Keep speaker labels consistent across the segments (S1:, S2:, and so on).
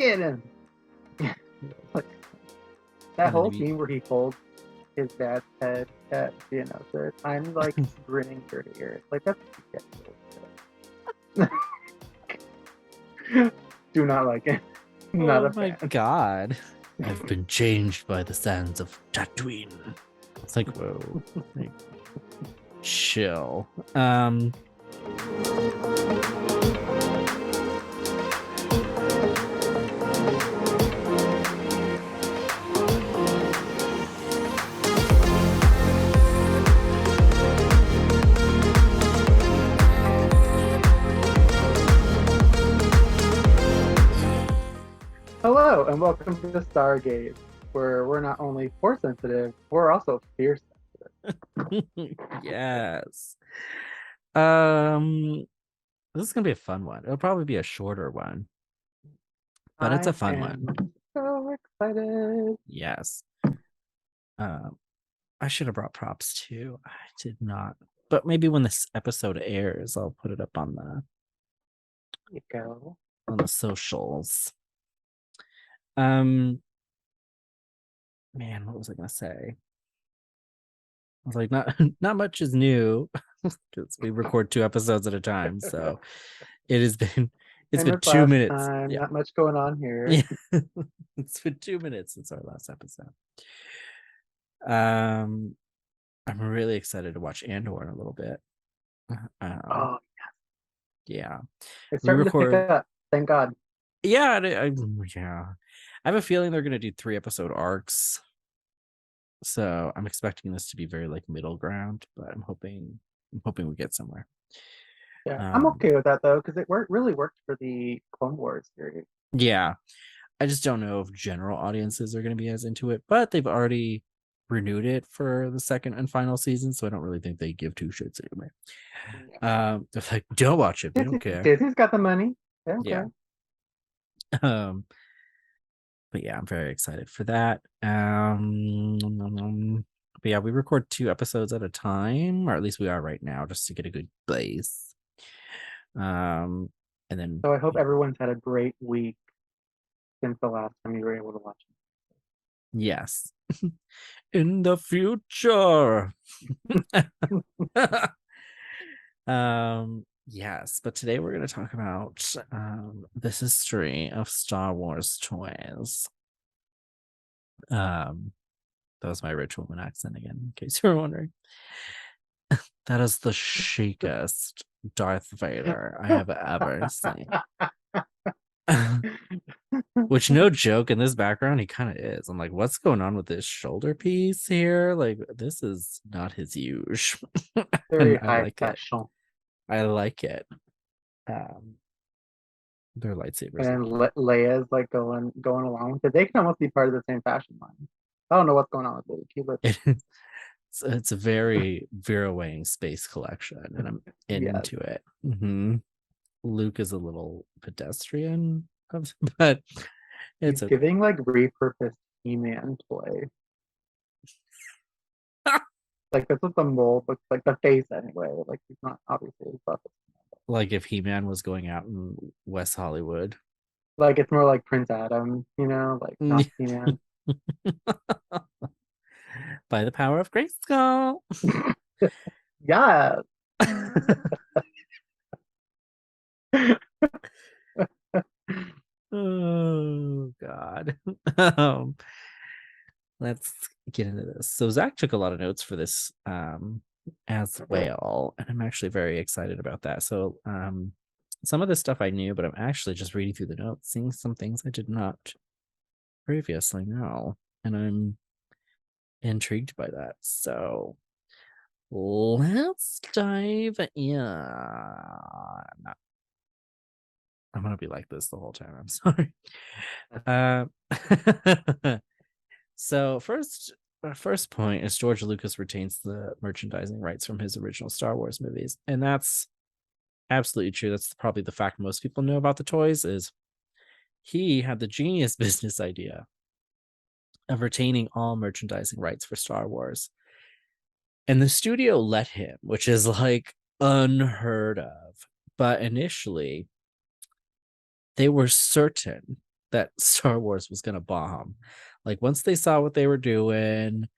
S1: get him. Like, that whole scene where he holds his dad's head at the announcer, I'm like grinning ear to ear. Like, that's do not like it. Not a fan.
S2: Oh my god. I've been changed by the sands of Tatooine. It's like, whoa. Like, chill.
S1: Hello, and welcome to STAR GAYZ, where we're not only force sensitive, we're also fear sensitive.
S2: Yes. This is gonna be a fun one. It'll probably be a shorter one, but it's a fun one.
S1: So excited.
S2: Yes. I should have brought props too. I did not. But maybe when this episode airs, I'll put it up on the socials. Man, what was I gonna say? I was like, not much is new because we record 2 episodes at a time. So it's been 2 minutes.
S1: Yeah. Not much going on here.
S2: Yeah. It's been 2 minutes since our last episode. I'm really excited to watch Andor in a little bit. Yeah.
S1: It's starting to pick up. Thank God.
S2: Yeah, I have a feeling they're gonna do 3 episode arcs. So I'm expecting this to be very like middle ground, but I'm hoping we get somewhere.
S1: Yeah, I'm okay with that though, because it really worked for the Clone Wars series.
S2: Yeah, I just don't know if general audiences are going to be as into it, but they've already renewed it for the second and final season, so I don't really think they give 2 shits anyway. Yeah. They're like, don't watch it. They don't care.
S1: Disney's got the money.
S2: Yeah. But yeah, I'm very excited for that. But yeah, we record 2 episodes at a time, or at least we are right now, just to get a good base. And then
S1: so I hope everyone's had a great week since the last time you were able to watch it.
S2: Yes. In the future. Yes, but today we're going to talk about the history of Star Wars toys. That was my rich woman accent again, in case you were wondering. That is the chicest Darth Vader I have ever seen. Which, no joke, in this background, he kind of is. I'm like, what's going on with this shoulder piece here? Like, this is not his usual.
S1: Very high fashion.
S2: I like it. Their lightsabers.
S1: And Leia's like going along with it. They can almost be part of the same fashion line. I don't know what's going on with it.
S2: It's a very Vera Wang space collection, and I'm into it. Mm-hmm. Luke is a little pedestrian, but it's
S1: giving like repurposed He-Man toy. Like that's what the mold looks like, the face anyway. Like he's not obviously as buff.
S2: Like if He-Man was going out in West Hollywood.
S1: Like it's more like Prince Adam, you know, like not He-Man.
S2: By the power of Grayskull.
S1: Yeah.
S2: Oh God. Let's get into this. So Zach took a lot of notes for this as well, and I'm actually very excited about that. So some of this stuff I knew, but I'm actually just reading through the notes, seeing some things I did not previously know, and I'm intrigued by that. So let's dive in. I'm gonna be like this the whole time. I'm sorry. So first point is George Lucas retains the merchandising rights from his original Star Wars movies, and that's absolutely true. That's probably the fact most people know about the toys is he had the genius business idea of retaining all merchandising rights for Star Wars, and the studio let him, which is like unheard of. But initially, they were certain that Star Wars was gonna bomb. Like once they saw what they were doing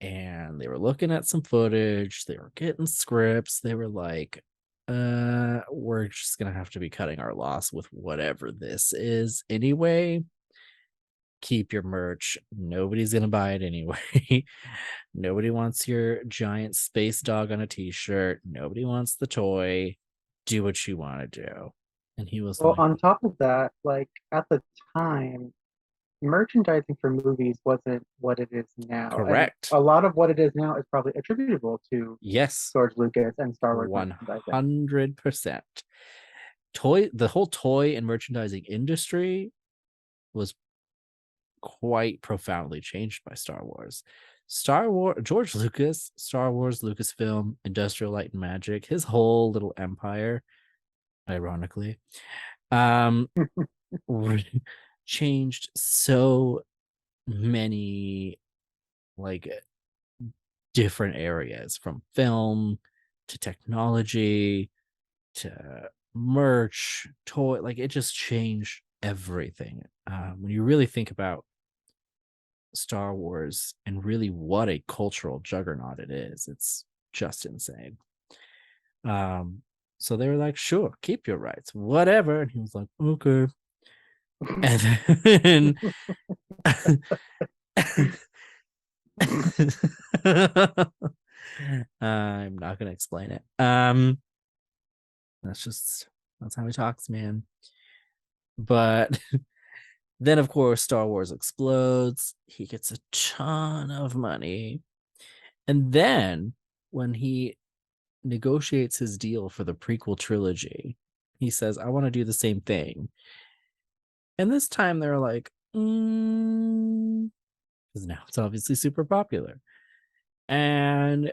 S2: and they were looking at some footage, they were getting scripts, they were like, we're just gonna have to be cutting our loss with whatever this is anyway. Keep your merch. Nobody's gonna buy it anyway. Nobody wants your giant space dog on a t-shirt. Nobody wants the toy. Do what you want to do. And he was
S1: Well,
S2: like,
S1: on top of that, like at the time, merchandising for movies wasn't what it is now. And
S2: correct.
S1: a lot of what it is now is probably attributable to
S2: Yes,
S1: George Lucas and Star Wars merchandising.
S2: 100%. The whole toy and merchandising industry was quite profoundly changed by Star Wars. George Lucas, Star Wars, Lucasfilm, Industrial Light and Magic, his whole little empire, ironically, um, changed so many like different areas from film to technology to merch, toy. Like it just changed everything. When you really think about Star Wars and really what a cultural juggernaut it is, it's just insane. Um, so they were like, sure, keep your rights, whatever. And he was like, okay. And then I'm not gonna explain it. That's how he talks, man. But then of course Star Wars explodes. He gets a ton of money. And then when he negotiates his deal for the prequel trilogy, he says, I want to do the same thing. And this time they're like, because now it's obviously super popular. And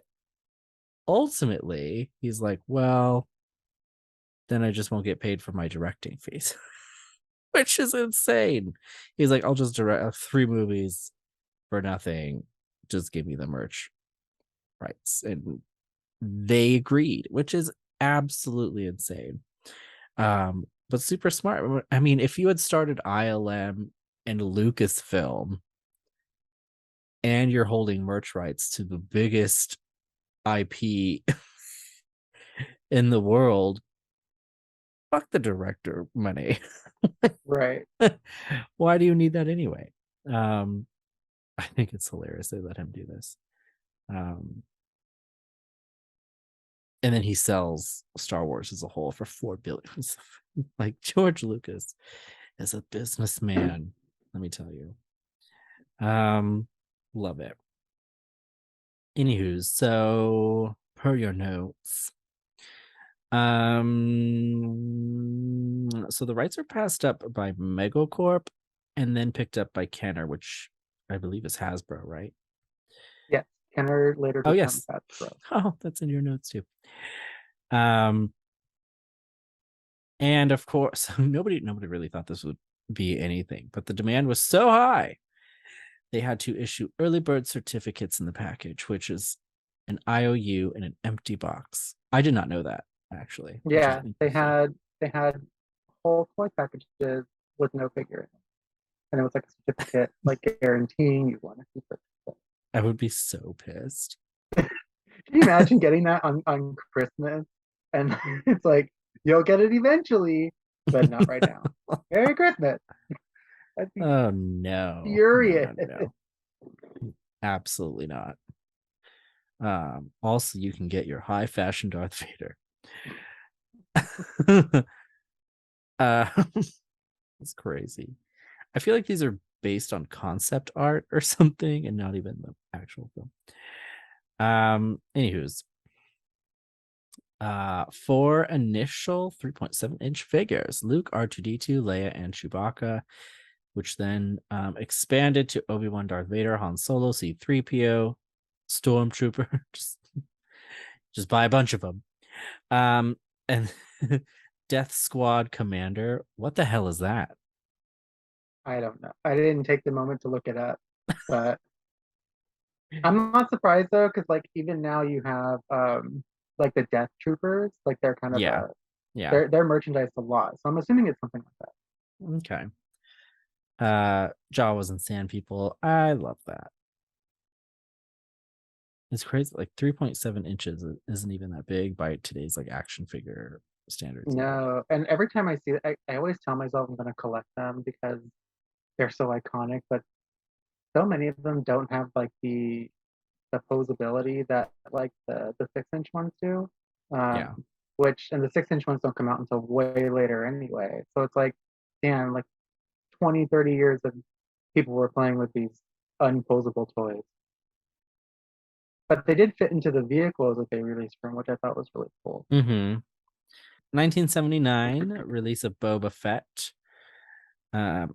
S2: ultimately, he's like, well, then I just won't get paid for my directing fees, which is insane. He's like, I'll just direct 3 movies for nothing. Just give me the merch rights. And they agreed, which is absolutely insane. But super smart. I mean, if you had started ILM and Lucasfilm and you're holding merch rights to the biggest IP in the world, fuck the director money.
S1: Right.
S2: Why do you need that anyway? I think it's hilarious they let him do this. And then he sells Star Wars as a whole for $4 billion. Like George Lucas is a businessman, let me tell you. Love it. Anywho, so per your notes, so the rights are passed up by Megacorp and then picked up by Kenner, which I believe is Hasbro, right?
S1: Yes. Kenner later
S2: Oh
S1: becomes
S2: yes.
S1: Hasbro.
S2: Oh, that's in your notes too. And of course, nobody really thought this would be anything, but the demand was so high, they had to issue early bird certificates in the package, which is an IOU and an empty box. I did not know that actually, which is
S1: Yeah,
S2: interesting.
S1: they had whole toy packages with no figure in it. And it was like a certificate, like guaranteeing you won a certificate.
S2: I would be so pissed.
S1: Can you imagine getting that on Christmas? And it's like, you'll get it eventually, but not right now. Merry Christmas. I'd be
S2: Oh no, no,
S1: furious.
S2: no, no, absolutely not. Also, you can get your high fashion Darth Vader. uh, it's crazy. I feel like these are based on concept art or something, and not even the actual film. Anywho's, four initial 3.7-inch figures: Luke, R2D2, Leia, and Chewbacca, which then expanded to Obi-Wan, Darth Vader, Han Solo, C3PO, Stormtrooper. just buy a bunch of them. And Death Squad Commander. What the hell is that?
S1: I don't know. I didn't take the moment to look it up, but I'm not surprised though, because like even now you have like the Death Troopers, like they're kind of
S2: Yeah,
S1: a
S2: yeah.
S1: they're merchandised a lot. So I'm assuming it's something like that.
S2: Okay. Jawas and Sand People. I love that. It's crazy. Like 3.7 inches isn't even that big by today's like action figure standards either.
S1: No, and every time I see it, I always tell myself I'm gonna collect them because they're so iconic, but so many of them don't have like the posability that like the 6-inch ones do.
S2: Yeah.
S1: Which and the 6-inch ones don't come out until way later anyway. So it's like, damn, like 20, 30 years of people were playing with these unposable toys. But they did fit into the vehicles that they released from, which I thought was really cool.
S2: Mm-hmm. 1979 release of Boba Fett. Are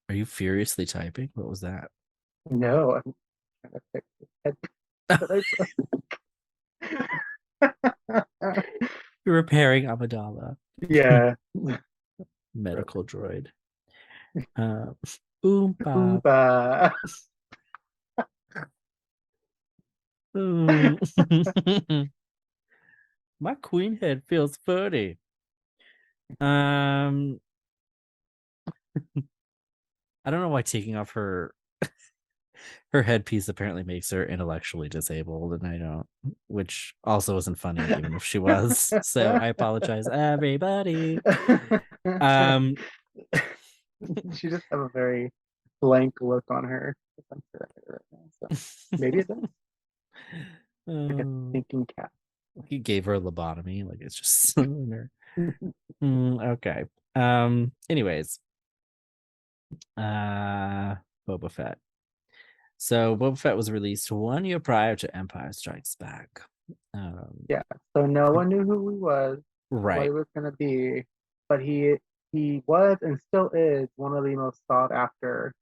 S2: you furiously typing? What was that?
S1: No, I'm trying to fix this head.
S2: You're repairing Amidala,
S1: Yeah.
S2: medical droid. Oompa.
S1: Oompa.
S2: My queen head feels funny. I don't know why taking off her headpiece apparently makes her intellectually disabled, and I don't, which also isn't funny, even if she was. So I apologize, everybody.
S1: She just have a very blank look on her. I'm sure right now, so maybe it does. Like a thinking cat.
S2: He gave her a lobotomy, like it's just in her. Okay. Anyways, Boba Fett. So Boba Fett was released 1 year prior to Empire Strikes Back.
S1: Yeah. So no one knew who he was, what
S2: Right.
S1: he was gonna be, but he was and still is one of the most sought after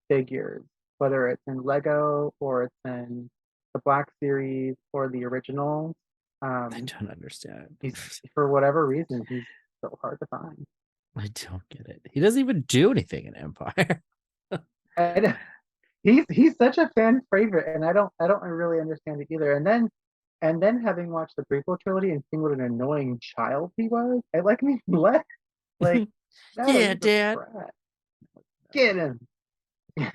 S1: figures, whether it's in Lego or it's in the Black Series or the originals.
S2: I
S1: Um,
S2: don't understand.
S1: he's for whatever reason he's so hard to find.
S2: I don't get it. He doesn't even do anything in Empire.
S1: And he's such a fan favorite, and I don't really understand it either. And then having watched the prequel trilogy and seeing what an annoying child he was, it like me less like no,
S2: Yeah,
S1: he's a
S2: Dad.
S1: brat. Get him. Like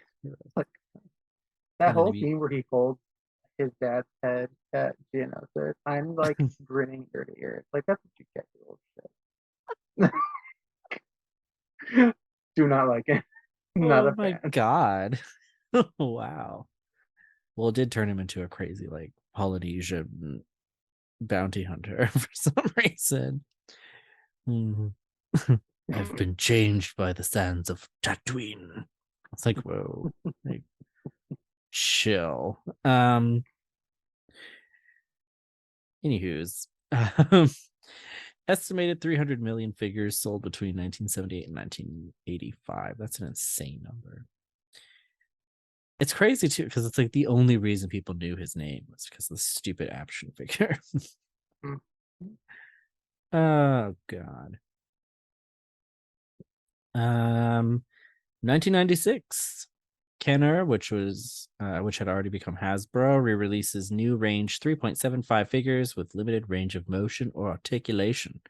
S1: that
S2: And then
S1: whole
S2: if you
S1: scene where he holds his dad's head at Geonosis, I'm like grinning ear to ear. Like that's what you get, you little shit. Do not like it. Not
S2: oh
S1: a
S2: my
S1: fan.
S2: god. Wow. Well, it did turn him into a crazy like Polynesian bounty hunter for some reason. Mhm. I've been changed by the sands of Tatooine. It's like, whoa, like, chill. Anywho's, estimated 300 million figures sold between 1978 and 1985. That's an insane number. It's crazy too, because it's like the only reason people knew his name was because of the stupid action figure. Oh god. 1996. Kenner, which had already become Hasbro, re-releases new range 3.75 figures with limited range of motion or articulation,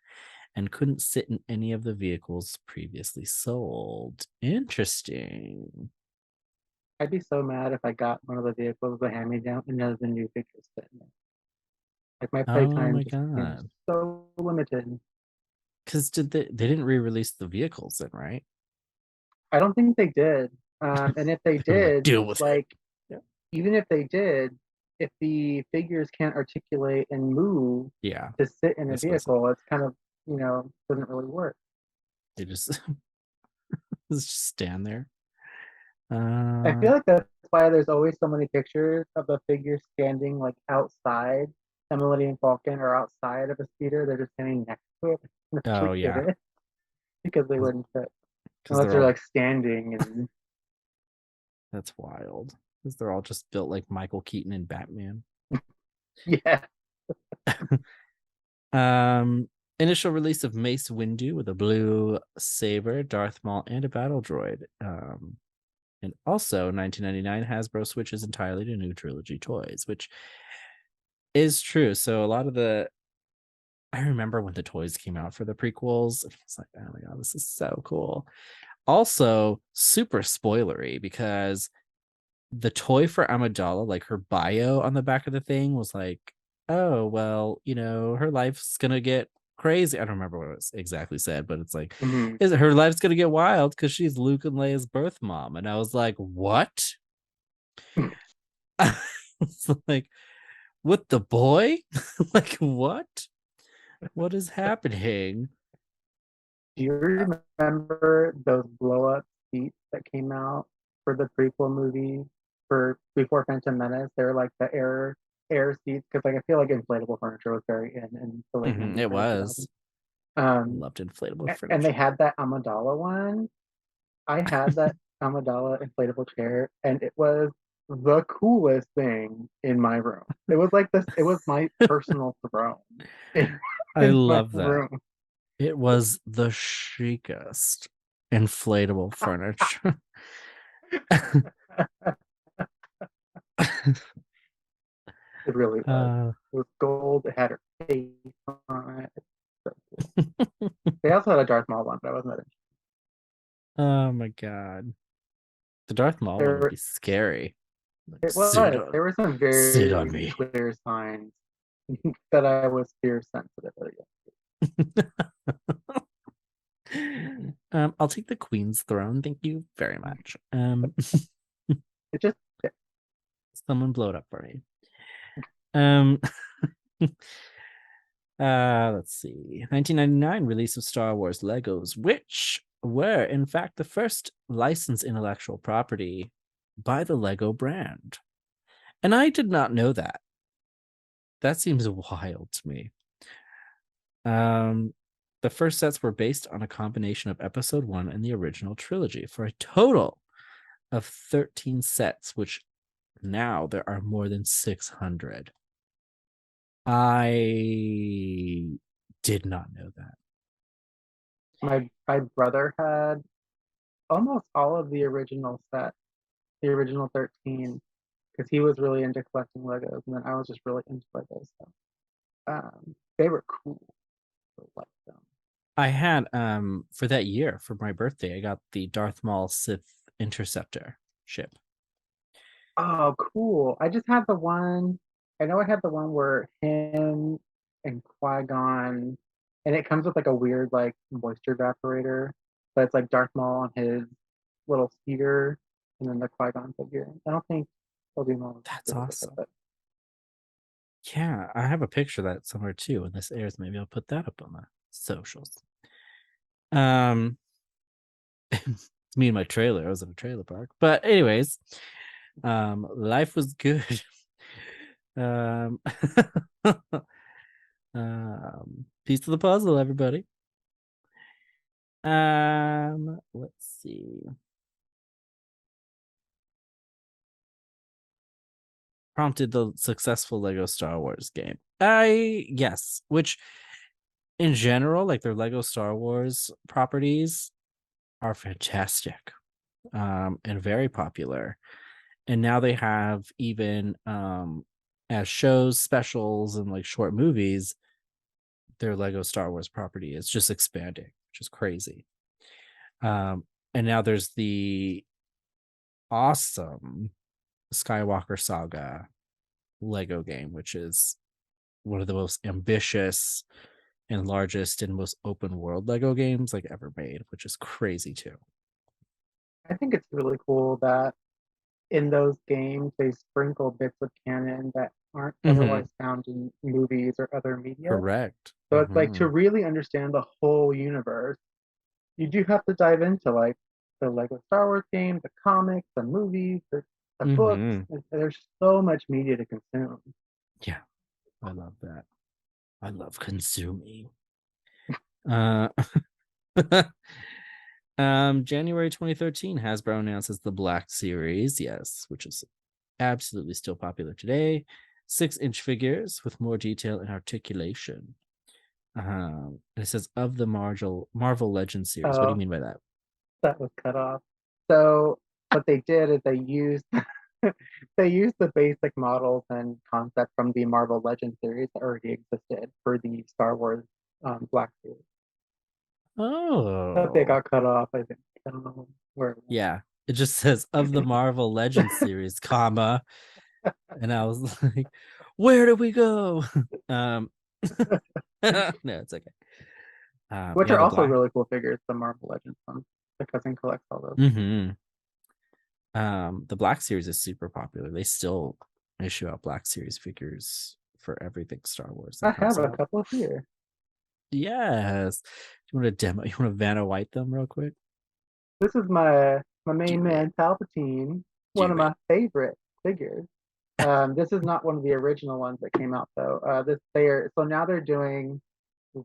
S2: and couldn't sit in any of the vehicles previously sold. Interesting.
S1: I'd be so mad if I got one of the vehicles the hand me down and none of the new figures fit in it. Like my
S2: Oh
S1: playtime
S2: my
S1: just became
S2: god.
S1: so limited.
S2: Because they didn't re-release the vehicles then, right?
S1: I don't think they did. And if they
S2: They were like,
S1: did,
S2: deal with it.
S1: like even if they did, if the figures can't articulate and move
S2: Yeah,
S1: to sit in
S2: I
S1: a
S2: suppose so.
S1: vehicle, it's kind of, doesn't really work.
S2: They just just stand there.
S1: I
S2: Uh
S1: feel like that's why there's always so many pictures of the figures standing like outside. Emily and Falcon are outside of a speeder. They're just standing next to it to
S2: oh
S1: actually fit
S2: yeah,
S1: it because they wouldn't fit
S2: because
S1: unless
S2: they're
S1: they're
S2: all
S1: like standing and
S2: that's wild. Because they're all just built like Michael Keaton and Batman.
S1: yeah.
S2: Um, initial release of Mace Windu with a blue saber, Darth Maul, and a battle droid. And also 1999, Hasbro switches entirely to new trilogy toys, which is true. So a lot of I remember when the toys came out for the prequels, and I was like, oh my god, this is so cool. Also, super spoilery because the toy for Amidala, like her bio on the back of the thing was like, oh, well, her life's gonna get crazy. I don't remember what it was exactly said, but it's like,
S1: Mhm.
S2: is it her life's gonna get wild because she's Luke and Leia's birth mom? And I was like, what? It's like, with the boy? Like, what? What is happening?
S1: Do you remember those blow up seats that came out for the prequel movie for before Phantom Menace? They were like the air seats because like I feel like inflatable furniture was very in the late 90s,
S2: It
S1: early 2000s.
S2: was.
S1: Um,
S2: Loved inflatable
S1: and they
S2: furniture.
S1: had that Amidala one. I had that Amidala inflatable chair, and it was the coolest thing in my room. It was like this. It was my personal throne in,
S2: I
S1: in my
S2: love that.
S1: room.
S2: It was the chicest inflatable furniture.
S1: It really was.
S2: uh,
S1: It was gold. It had her face on it. So cool. They also had a Darth Maul one, but I wasn't that interested.
S2: oh my god. The Darth Maul one would
S1: There,
S2: be scary. Like,
S1: it was. There were some
S2: sit on
S1: very
S2: me.
S1: clear signs that I was fear sensitive.
S2: I'll take the Queen's throne. Thank you very much.
S1: It just
S2: Someone blow it up for me. Um let's see. 1999 release of Star Wars Legos, which were in fact the first licensed intellectual property by the Lego brand. And I did not know that. That seems wild to me. Um the first sets were based on a combination of episode 1 and the original trilogy for a total of 13 sets, which now there are more than 600. I did not know that.
S1: my brother had almost all of the original set, the original 13, because he was really into collecting Legos, and then I was just really into Legos. So they were cool. I liked them.
S2: I had for that year for my birthday, I got the Darth Maul Sith Interceptor ship.
S1: Oh, cool. I just had the one. I know I had the one where him and Qui-Gon, and it comes with like a weird like moisture evaporator, but it's like Darth Maul on his little speeder, and then the Qui-Gon figure. I don't think Obi-Wan was
S2: That's
S1: really with it,
S2: awesome.
S1: but
S2: Yeah, I have a picture of that somewhere too. When this airs, maybe I'll put that up on the socials. Um, it's me and my trailer. I was in a trailer park, but anyways, life was good. um, piece of the puzzle, everybody. Let's see. Prompted the successful Lego Star Wars game. Yes, which in general, like their Lego Star Wars properties are fantastic, and very popular. And now they have even as shows, specials, and like short movies, their Lego Star Wars property is just expanding, which is crazy. Um, and now there's the awesome Skywalker Saga Lego game, which is one of the most ambitious and largest and most open world Lego games like ever made, which is crazy too.
S1: I think it's really cool that in those games they sprinkle bits of canon that aren't
S2: Mm-hmm.
S1: otherwise found in movies or other media.
S2: Correct.
S1: So it's like
S2: Mm-hmm.
S1: to really understand the whole universe, you do have to dive into like the Lego Star Wars game, the comics, the movies, the books.
S2: Mm-hmm.
S1: There's so much media to consume.
S2: Yeah, I love that. I love consuming. Uh, January 2013, Hasbro announces the Black Series, yes, which is absolutely still popular today. 6-inch figures with more detail and articulation. And it says of the Marvel Legends series. What do you
S1: Oh,
S2: mean by that?
S1: that was cut off. So what they did is they used they used the basic models and concept from the Marvel Legends series that already existed for the Star Wars Black Series. But they
S2: Oh,
S1: got cut off, I think. I don't know where it went.
S2: Yeah, it just says of the Marvel Legends series, comma, and I was like, where did we go? No, it's okay.
S1: Which
S2: Yeah,
S1: are
S2: the
S1: also
S2: black.
S1: really cool figures, the Marvel Legends ones. My cousin collects all those.
S2: Mm-hmm. The Black Series is super popular. They still issue out Black Series figures for everything Star Wars
S1: I
S2: that comes
S1: have a
S2: out.
S1: couple here.
S2: Yes. You want to demo? You want to Vanna White them real quick?
S1: This is my
S2: Do
S1: main
S2: it.
S1: man, Palpatine, one
S2: Do
S1: of
S2: it.
S1: my favorite figures. This is not one of the original ones that came out though. This they're so now they're doing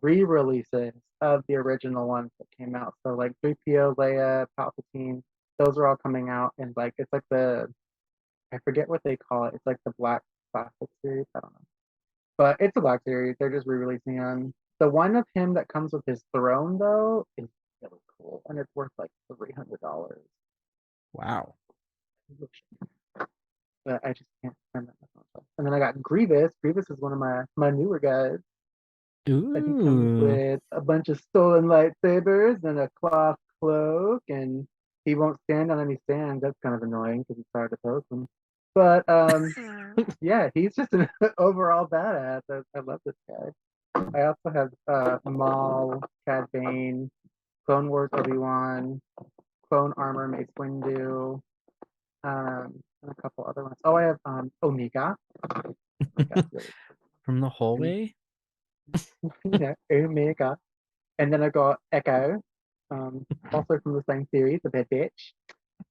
S1: re-releases of the original ones that came out. So like 3PO, Leia, Palpatine, those are all coming out, and like it's like the I forget what they call it. It's like the Black Classic series. I don't know, but it's a Black series. They're just re-releasing them. The one of him that comes with his throne though is really cool, and it's worth like $300.
S2: Wow.
S1: But I just can't remember that much. And then I got Grievous. Grievous is one of my newer guys. And he comes
S2: Ooh.
S1: with a bunch of stolen lightsabers and a cloth cloak, and he won't stand on any stands. That's kind of annoying because it's hard to post him. But yeah, he's just an overall badass. I love this guy. I also have Maul, Cad Bane, Clone Wars Obi-Wan, Clone Armor Mace Windu, and a couple other ones. Oh, I have Omega. Omega's really
S2: From the
S1: cool.
S2: hallway?
S1: Yeah, Omega. And then I got Echo, also from the same series, a bad bitch.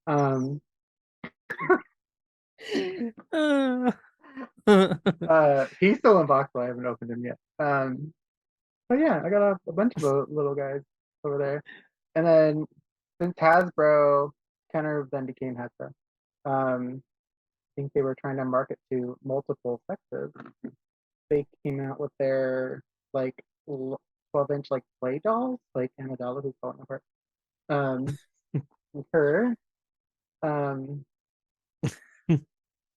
S1: Um, he's still in box, but I haven't opened him yet. But yeah, I got a bunch of little guys over there. And then since Hasbro kind of then became Hasbro, I think they were trying to market to multiple sexes. They came out with their like 12-inch like play dolls, like Amidala who's falling apart. Um, her. Um,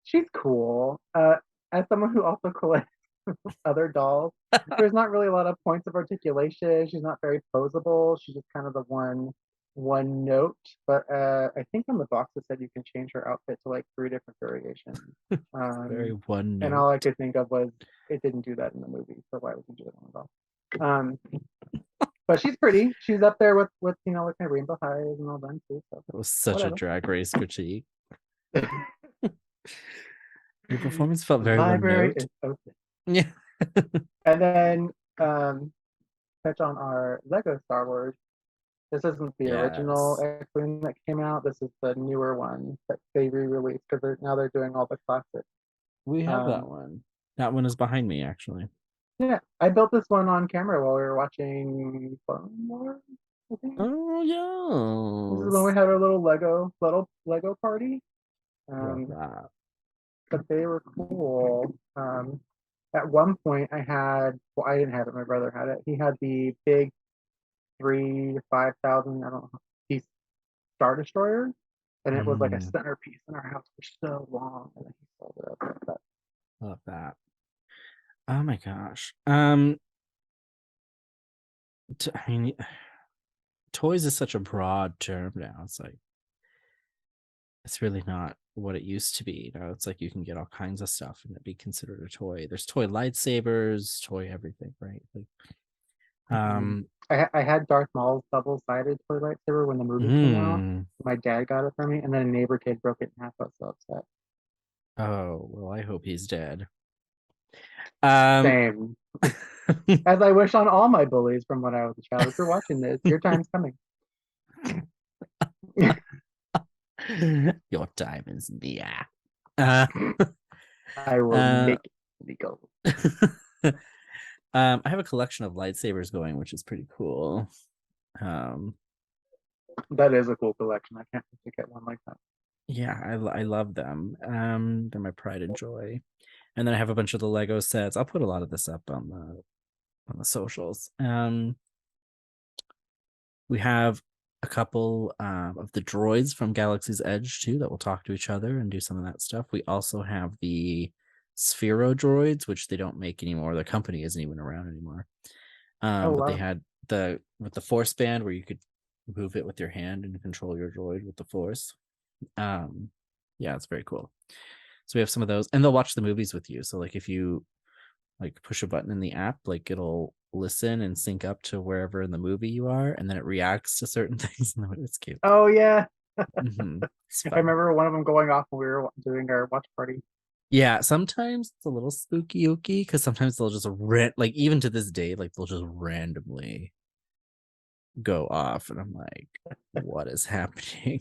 S1: she's cool. As someone who also collects other dolls, there's not really a lot of points of articulation. She's not very posable. She's just kind of the one note. But I think on the box it said you can change her outfit to like 3 different variations.
S2: Very
S1: Um,
S2: one
S1: and
S2: note.
S1: all I could think of was it didn't do that in the movie, so why would you do it on the doll? But she's pretty. She's up there with like my rainbow highs and all that too. So
S2: That was such a
S1: whatever.
S2: drag race critique. Your performance felt
S1: The
S2: very one
S1: library
S2: note.
S1: is open.
S2: Yeah.
S1: And then touch on our Lego Star Wars. This isn't the original
S2: Yes.
S1: X-Wing that came out. This is the newer one that they re-released because now they're doing all the classics.
S2: We have that
S1: Um,
S2: one. That one is behind me, actually.
S1: yeah, I built this one on camera while we were watching Clone Wars, I think. This is when we
S2: Oh,
S1: had our little Lego party.
S2: yes. Love
S1: Um,
S2: that.
S1: but they were cool. At one point, well, I didn't have it. My brother had it. He had the big 3 to 5,000, I don't know, piece Star Destroyer, and it was like a
S2: Mm,
S1: centerpiece in our house for so long, and then he sold it up. But
S2: love that. Oh my gosh. I mean, toys is such a broad term now. It's like it's really not what it used to be. You know, it's like you can get all kinds of stuff and it be considered a toy. There's toy lightsabers, toy everything, right? Like,
S1: mhm.
S2: um,
S1: I had Darth Maul's double-sided toy lightsaber when the movie came out.
S2: mm,
S1: My dad got it for me, and then a neighbor kid broke it in half. I was so upset.
S2: oh well, I hope he's dead. Um,
S1: Same. As I wish on all my bullies from when I was a child. If you're watching this, your time's coming.
S2: your time is near. Uh,
S1: I will
S2: uh,
S1: make it legal.
S2: I have a collection of lightsabers going, which is pretty cool. Um,
S1: That is a cool collection. I can't wait to get one like that.
S2: yeah, I love them. They're my pride and joy. And then I have a bunch of the Lego sets. I'll put a lot of this up on the socials. We have a couple of the droids from Galaxy's Edge too that will talk to each other and do some of that stuff. We also have the Sphero droids, which they don't make anymore. The company isn't even around anymore.
S1: Oh
S2: But they
S1: wow.
S2: had the with the Force band where you could move it with your hand and control your droid with the force. Um, yeah, it's very cool. So we have some of those, and they'll watch the movies with you. So like if you like push a button in the app, like it'll listen and sync up to wherever in the movie you are, and then it reacts to certain things. It's cute.
S1: Oh yeah,
S2: It's
S1: I
S2: fun.
S1: remember one of them going off when we were doing our watch party.
S2: Yeah, sometimes it's a little spooky ooky because sometimes they'll just like even to this day, like they'll just randomly go off, and I'm like, what is happening?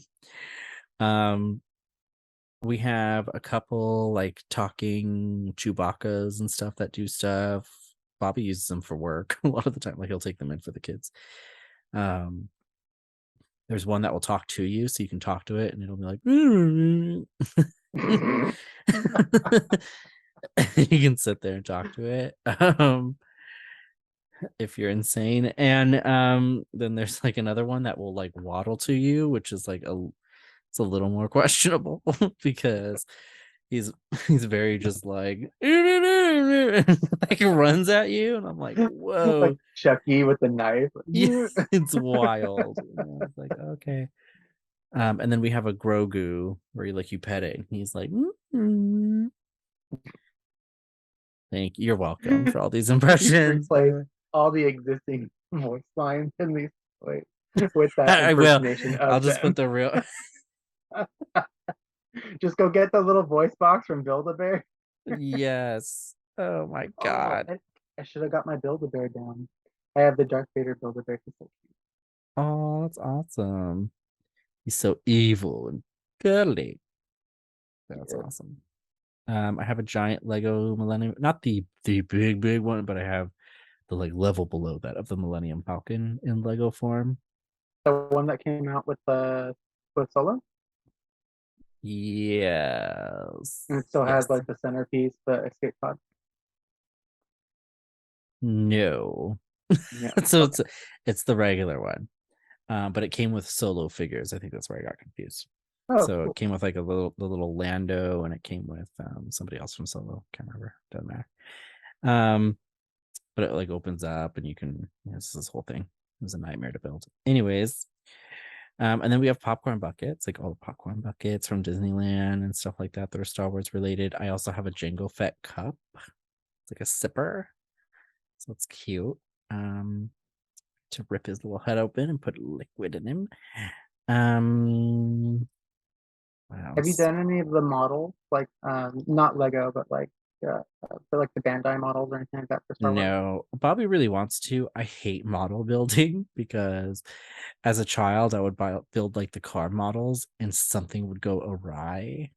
S2: Um, we have a couple like talking Chewbacca's and stuff that do stuff. Bobby uses them for work a lot of the time. Like he'll take them in for the kids. Um, there's one that will talk to you, so you can talk to it, and it'll be like, you can sit there and talk to it. If you're insane. And then there's like another one that will like waddle to you, which is like it's a little more questionable because he's he's very just like like runs at you, and I'm like,
S1: Like
S2: whoa.
S1: Chucky with the knife.
S2: Yeah, it's wild. It's like, okay. And then we have a Grogu where you pet it, and he's like, "Mm-mm." Thank you. You're welcome for all these
S1: You
S2: impressions.
S1: replace all the existing voice lines in these wait, with that
S2: I will.
S1: impersonation
S2: I'll
S1: of
S2: just put
S1: them.
S2: the real.
S1: Just go get the little voice box from Build-A-Bear.
S2: Yes. Oh my
S1: Oh,
S2: god.
S1: I should have got my Build-A-Bear down. I have the Darth Vader Build-A-Bear. He's so cute.
S2: Oh, that's awesome. He's so evil and cuddly. That's
S1: Yeah.
S2: awesome. I have a giant Lego Millennium, not the big one, but I have the like level below that of the Millennium Falcon in Lego form.
S1: The one that came out with Solo, and it
S2: Yes.
S1: still has
S2: Yes.
S1: like the centerpiece, the escape pod.
S2: No.
S1: Yeah.
S2: So
S1: Okay.
S2: it's the regular one. But it came with solo figures. I think that's where I got confused.
S1: Oh,
S2: So it
S1: cool.
S2: came with like the little Lando, and it came with somebody else from Solo. Can't remember. Doesn't matter. Um, but it like opens up, and you can. It's this whole thing. It was a nightmare to build. Anyways, and then we have popcorn buckets, like all the popcorn buckets from Disneyland and stuff like that that are Star Wars related. I also have a Jango Fett cup. It's like a sipper, so it's cute. Um, to rip his little head open and put liquid in him. Um, what
S1: Have you
S2: else?
S1: done any of the models, like not Lego, but like for like the Bandai models or anything like that for Star Wars?
S2: No, Bobby really wants to. I hate model building because as a child, I would build like the car models and something would go awry.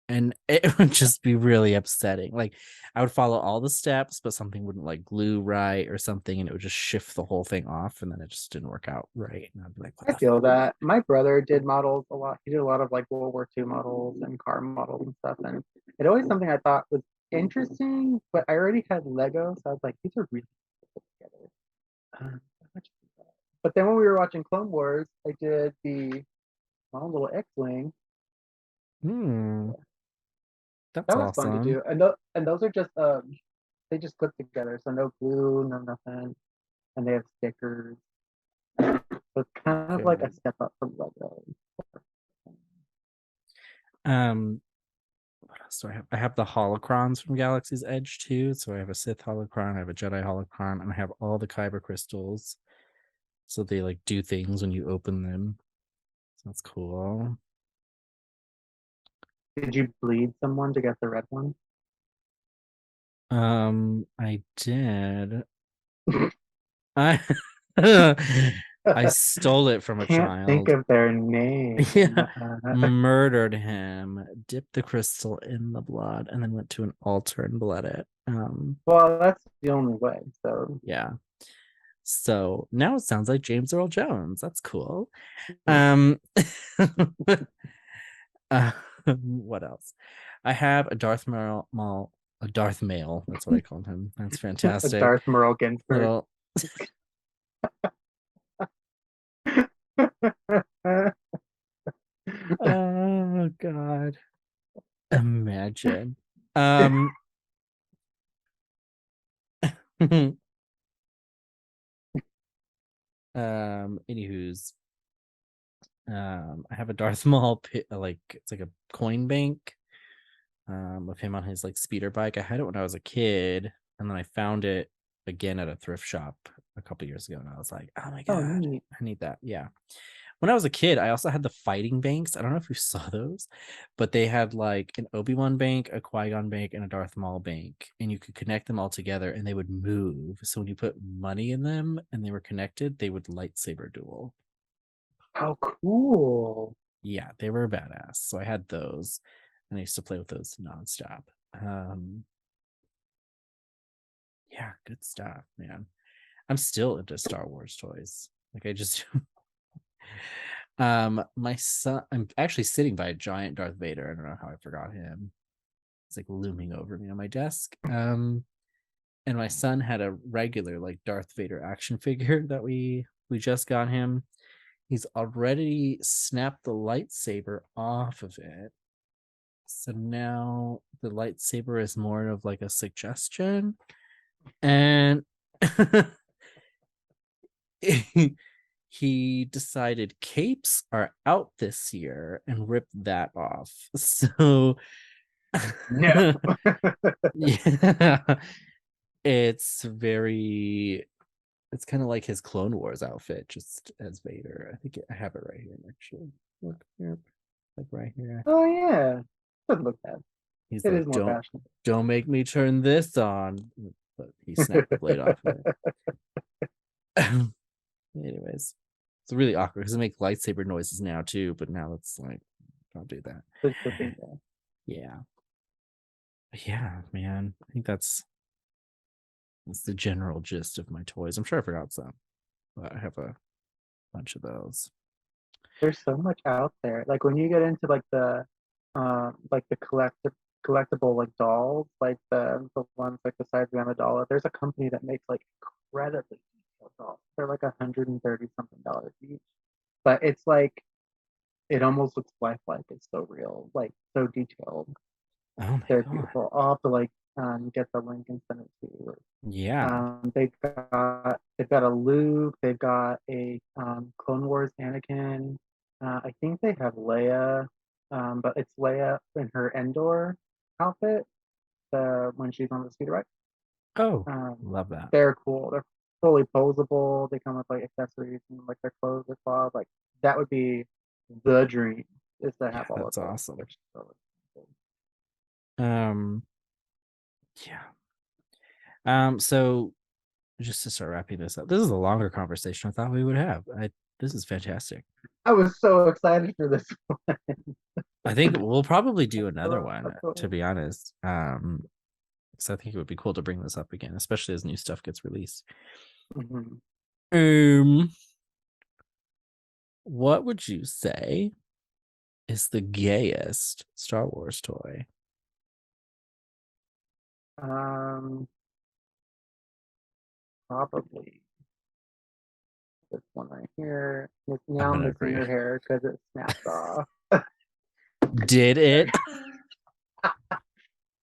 S2: And it would just be really upsetting. Like I would follow all the steps, but something wouldn't like glue right or something, and it would just shift the whole thing off, and then it just didn't work out right. And I'd be like, what
S1: I
S2: the
S1: feel that. My brother did models a lot. He did a lot of like World War II models and car models and stuff. And it always something I thought was interesting, but I already had Lego, so I was like, these are really put together. But then when we were watching Clone Wars, I did the small little X-wing.
S2: Hmm, that's
S1: That was fun to
S2: awesome.
S1: do. And those are just they just clip together, so no glue, no nothing, and they have stickers. So it's kind of like a
S2: Good.
S1: step up from Lego.
S2: Um, what else do I have? I have the holocrons from Galaxy's Edge too. So I have a Sith holocron, I have a Jedi holocron, and I have all the kyber crystals. So they like do things when you open them. So that's cool.
S1: Did you bleed someone to get the red one?
S2: I did. I I stole it from a
S1: Can't think
S2: child.
S1: of their name.
S2: Yeah. Murdered him, dipped the crystal in the blood, and then went to an altar and bled it.
S1: Well, that's the only way. So
S2: Yeah. So now it sounds like James Earl Jones. That's cool.
S1: mm,
S2: Um, uh, what else? I have a a Darth Maul. That's what I called him. That's
S1: a
S2: fantastic.
S1: Darth Merle Ginsburg.
S2: Little. Oh God! Imagine. Um. Anywho's, I have a Darth Maul like it's like a coin bank of him on his like speeder bike. I had it when I was a kid, and then I found it again at a thrift shop a couple years ago, and I was like, oh my
S1: Oh,
S2: god,
S1: neat.
S2: I need that. Yeah. When I was a kid, I also had the fighting banks. I don't know if you saw those, but they had like an Obi-Wan bank, a Qui-Gon bank, and a Darth Maul bank, and you could connect them all together and they would move. So when you put money in them and they were connected, they would lightsaber duel.
S1: How cool.
S2: Yeah, they were badass. So I had those, and I used to play with those nonstop. Um, yeah, good stuff, man. I'm still into Star Wars toys. Like I just my son, I'm actually sitting by a giant Darth Vader. I don't know how I forgot him. It's like looming over me on my desk. And my son had a regular like Darth Vader action figure that we just got him. He's already snapped the lightsaber off of it. So now the lightsaber is more of like a suggestion. And he decided capes are out this year and ripped that off. So
S1: No.
S2: yeah, it's very it's kind of like his Clone Wars outfit, just as Vader. I think I have it right here actually. Look here, like right here.
S1: Oh yeah. Doesn't look bad.
S2: He's
S1: It is
S2: like,
S1: more fashionable.
S2: don't make me turn this on. But he snapped the blade off of it. Anyways, it's really awkward because it makes lightsaber noises now too, but now it's like, don't do that.
S1: That's the thing there.
S2: Yeah. But yeah, man. I think that's the general gist of my toys. I'm sure I forgot some, but I have a bunch of those.
S1: There's so much out there. Like when you get into like the collectible like dolls, like the ones like the size of a dollar. There's a company that makes like incredibly detailed dolls. They're like $130 something each. But it's like it almost looks lifelike. It's so real, like so detailed.
S2: Oh my
S1: They're
S2: god.
S1: beautiful. I'll have to like get the link and send it to you.
S2: Yeah.
S1: They've got a Luke. They've got a Clone Wars Anakin. I think they have Leia, but it's Leia in her Endor outfit. When she's on the speeder bike.
S2: Oh,
S1: Um,
S2: love that.
S1: they're cool. They're fully posable. They come with like accessories and like their clothes are cloth. Like that would be the dream is to
S2: Yeah,
S1: have all of
S2: that's
S1: those.
S2: awesome.
S1: They're so expensive.
S2: Um, yeah. So just to start wrapping this up, this is a longer conversation I thought we would have. This is fantastic.
S1: I was so excited for this
S2: I think we'll probably do another one, to
S1: one.
S2: be honest. Because I think it would be cool to bring this up again, especially as new stuff gets released.
S1: Mhm.
S2: Um, what would you say is the gayest Star Wars toy?
S1: Um, Probably this one right here. It's
S2: I'm
S1: now
S2: gonna
S1: missing
S2: agree.
S1: her hair because it snapped off.
S2: Did it?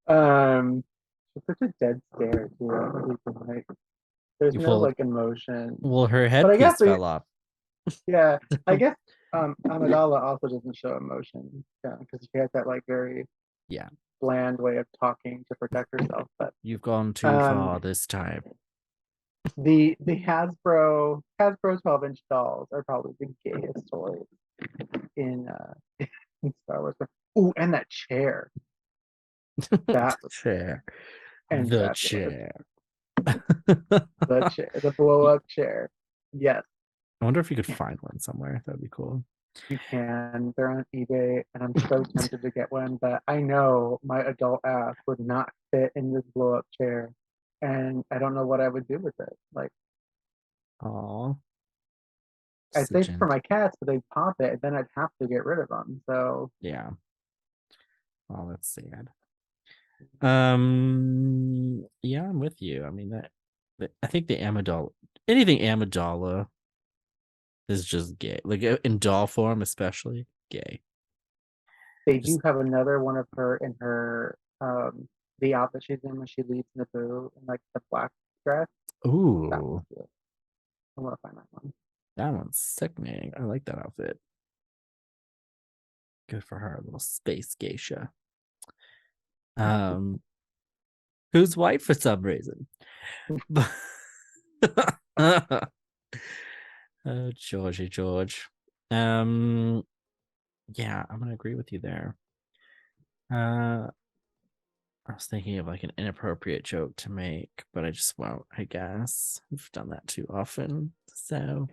S1: Um, it's such a dead stare too. I don't even, like, there's
S2: You
S1: no
S2: pulled.
S1: like emotion.
S2: Well, her
S1: But I guess
S2: headpiece fell off.
S1: yeah, I guess Amidala also doesn't show emotion, yeah, because she has that like very
S2: Yeah,
S1: bland way of talking to protect herself. But
S2: you've gone too
S1: um,
S2: far this time.
S1: the Hasbro 12-inch dolls are probably the gayest toys in in Star Wars. Ooh, and that chair.
S2: The
S1: That was
S2: chair. The
S1: fantabulous.
S2: chair.
S1: The chair, the blow
S2: I
S1: up chair. Yes,
S2: wonder if you could find one somewhere. That'd be cool.
S1: you can. They're on eBay, and I'm so tempted to get one, but I know my adult ass would not fit in this blow up chair, and I don't know what I would do with it. Like,
S2: Oh,
S1: I'd
S2: so
S1: save it for
S2: gent.
S1: my cats, but they'd pop it, and then I'd have to get rid of them. So,
S2: Yeah. Oh, that's sad. Yeah, I'm with you. I mean I think the Amidala, anything Amidala is just gay. Like in doll form, especially gay.
S1: they do
S2: Just
S1: have another one of her in her the outfit she's in when she leaves Naboo in like the black dress. That
S2: ooh,
S1: one's cute. I want to find that one.
S2: That one's sickening. I like that outfit. Good for her, little space geisha. Who's white for some reason. Oh, George. Yeah, I'm gonna agree with you there. I was thinking of like an inappropriate joke to make, but I just won't, I guess. We've done that too often. So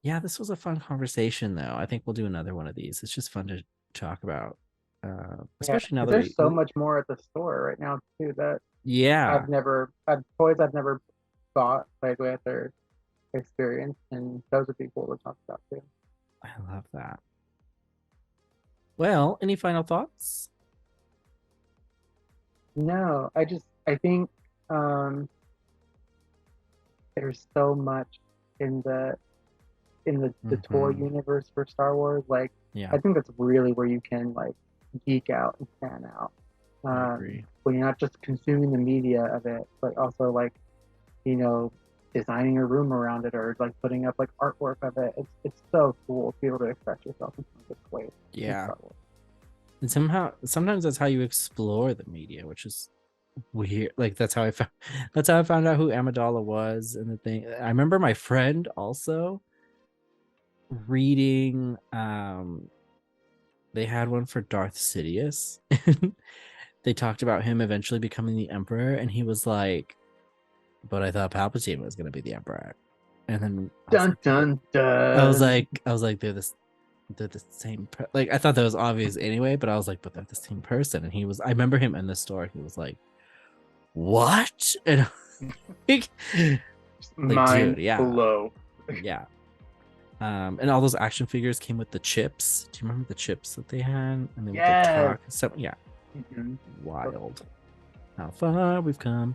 S2: yeah, this was a fun conversation though. I think we'll do another one of these. It's just fun to talk about.
S1: Yeah,
S2: Especially now
S1: 'cause
S2: that
S1: there's so much more at the store right now too that
S2: yeah,
S1: I've toys I've never bought, played with, or experienced, and those would be cool to talk about too.
S2: I love that. Well, any final thoughts?
S1: No, I think um there's so much in the toy universe for Star Wars. Like,
S2: Yeah,
S1: I think that's really where you can like geek out and fan out.
S2: I agree.
S1: When you're not just consuming the media of it, but also like, you know, designing a room around it or like putting up like artwork of it. It's so cool to be able to express yourself in some good ways.
S2: Yeah. And sometimes that's how you explore the media, which is weird. Like that's how I found out who Amidala was and the thing. I remember my friend also reading they had one for Darth Sidious. They talked about him eventually becoming the emperor, and he was like, but I thought Palpatine was gonna be the emperor. And then
S1: Dun dun dun.
S2: I was like, they're the same like I thought that was obvious anyway, but I was like, but they're the same person. And I remember him in the store, he was like, what? And like,
S1: Mind
S2: dude, yeah.
S1: blow.
S2: Yeah. And all those action figures came with the chips. Do you remember the chips that they had? And they would talk. So yeah.
S1: Mm-hmm.
S2: Wild. How far we've come.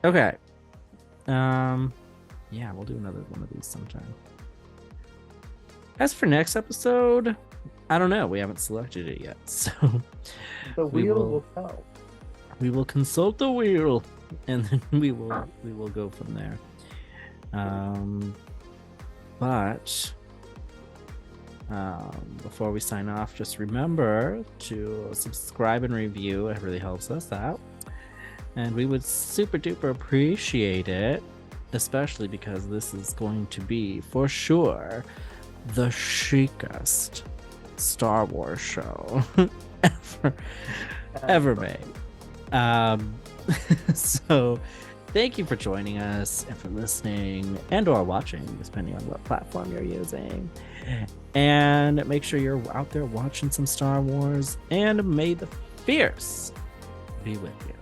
S2: Okay. Yeah, we'll do another one of these sometime. As for next episode, I don't know. We haven't selected it yet, so
S1: the wheel will tell.
S2: We will consult the wheel, and then we will go from there. But before we sign off, just remember to subscribe and review. It really helps us out, and we would super duper appreciate it, especially because this is going to be for sure the chicest Star Wars show ever made. So thank you for joining us and for listening and or watching, depending on what platform you're using. And make sure you're out there watching some Star Wars, and may the Fierce be with you.